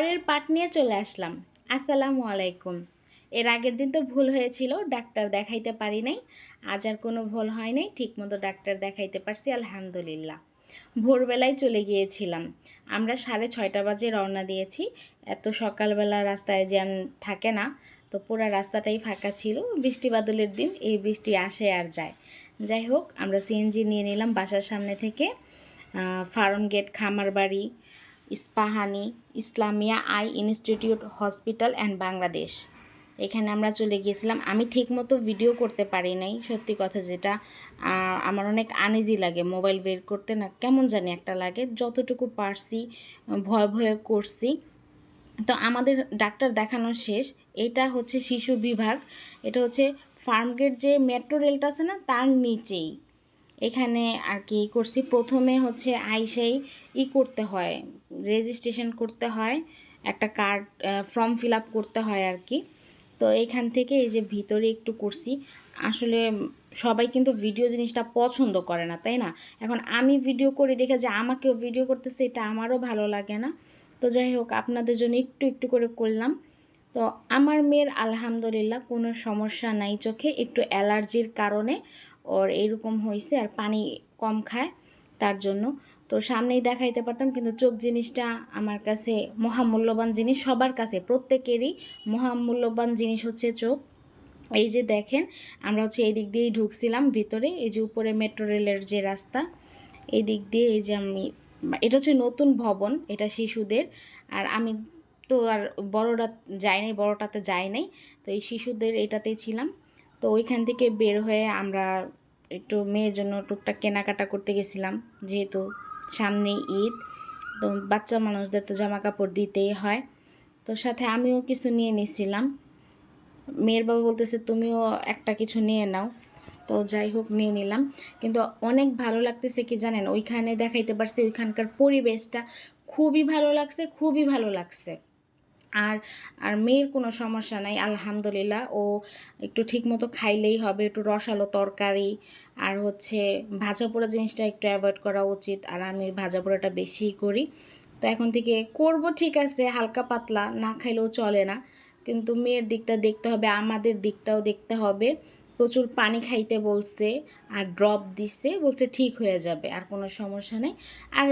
পরের পার্ট নিয়ে চলে আসলাম। আসসালামু আলাইকুম। এর আগের দিন তো ভুল হয়েছিল, ডাক্তার দেখাইতে পারি নাই। আজ আর কোনো ভুল হয় নাই, ঠিকমতো ডাক্তার দেখাইতে পারছি আলহামদুলিল্লাহ। ভোরবেলায় চলে গিয়েছিলাম। আমরা 6:30 বাজে রওনা দিয়েছি। এত সকালবেলা রাস্তায় জ্যাম থাকে না, তো পুরো রাস্তাটাই ফাঁকা ছিল। বৃষ্টি বাদলের দিন, এই বৃষ্টি আসে আর যায়। যাই হোক, আমরা সিএনজি নিয়ে নিলাম বাসার সামনে থেকে। Farm gate, Khamarbari, Ispahani Islamia eye institute hospital and Bangladesh, এখানে আমরা চলে গিয়েছিলাম। আমি ঠিকমতো ভিডিও করতে পারি নাই, সত্যি কথা যেটা। আমার অনেক আনইজি লাগে, মোবাইল বের করতে না কেমন জানি একটা লাগে। যতটুকু পারছি ভয় ভয়ে করছি। তো আমাদের ডাক্তার দেখানো শেষ। এটা হচ্ছে শিশু বিভাগ, এটা হচ্ছে ফার্মগেট যে মেট্রো রেলটা আছে না, তার নিচেই। এখানে আর কি করছি, প্রথমে হচ্ছে আইসেই করতে হয়, রেজিস্ট্রেশন করতে হয়, একটা কার্ড ফর্ম ফিল আপ করতে হয় আর কি। তো এইখান থেকে এই যে ভিতরে একটু করছি। আসলে সবাই কিন্তু ভিডিও জিনিসটা পছন্দ করে না, তাই না? এখন আমি ভিডিও করি দেখে যে আমাকেও ভিডিও করতেছে, এটা আমারও ভালো লাগে না। তো যাই হোক, আপনাদের জন্য একটু একটু করে করলাম। তো আমার মেয়ের আলহামদুলিল্লাহ কোনো সমস্যা নাই চোখে, একটু অ্যালার্জির কারণে ওর এরকম হয়েছে, আর পানি কম খায় তার জন্য। তো সামনেই দেখাইতে পারতাম, কিন্তু চোখ জিনিসটা আমার কাছে মহামূল্যবান জিনিস, সবার কাছে প্রত্যেকেরই মহামূল্যবান জিনিস হচ্ছে চোখ। এই যে দেখেন, আমরা হচ্ছে এই দিক দিয়েই ঢুকছিলাম ভিতরে, এই যে উপরে মেট্রো রেলের যে রাস্তা, এই দিক দিয়ে। এই যে এটা হচ্ছে নতুন ভবন, এটা শিশুদের। আর আমি তো আর বড়রা যাই নাই, বড়টাতে যাই নাই, তো এই শিশুদের এটাতেই ছিলাম। তো ওইখান থেকে বের হয়ে আমরা একটু মেয়ের জন্য টুকটাক কেনাকাটা করতে গেছিলাম, যেহেতু সামনে ঈদ, তো বাচ্চা মানুষদের তো জামা কাপড় দিতেই হয়। তো সাথে আমিও কিছু নিয়ে নিছিলাম। মেয়ের বাবা বলতেছে তুমিও একটা কিছু নিয়ে নাও। তো যাই হোক, নিয়ে নিলাম। কিন্তু অনেক ভালো লাগতেছে কি জানেন, ওইখানে দেখাইতে পারছি ওইখানকার পরিবেশটা খুবই ভালো লাগছে, খুবই ভালো লাগছে। আর আর মেয়ের কোনো সমস্যা নাই আলহামদুলিল্লাহ। ও একটু ঠিকমতো খাইলেই হবে, একটু রসালো তরকারি আর হচ্ছে ভাজা পোড়া জিনিসটা একটু অ্যাভয়েড করা উচিত। আর আমি ভাজা পোড়াটা বেশিই করি। তো এখন থেকে করব, ঠিক আছে, হালকা পাতলা, না খাইলেও চলে না। কিন্তু মেয়ের দিকটা দেখতে হবে, আমাদের দিকটাও দেখতে হবে। প্রচুর পানি খাইতে বলছে, আর ড্রপ দিচ্ছে, বলছে ঠিক হয়ে যাবে, আর কোনো সমস্যা নেই। আর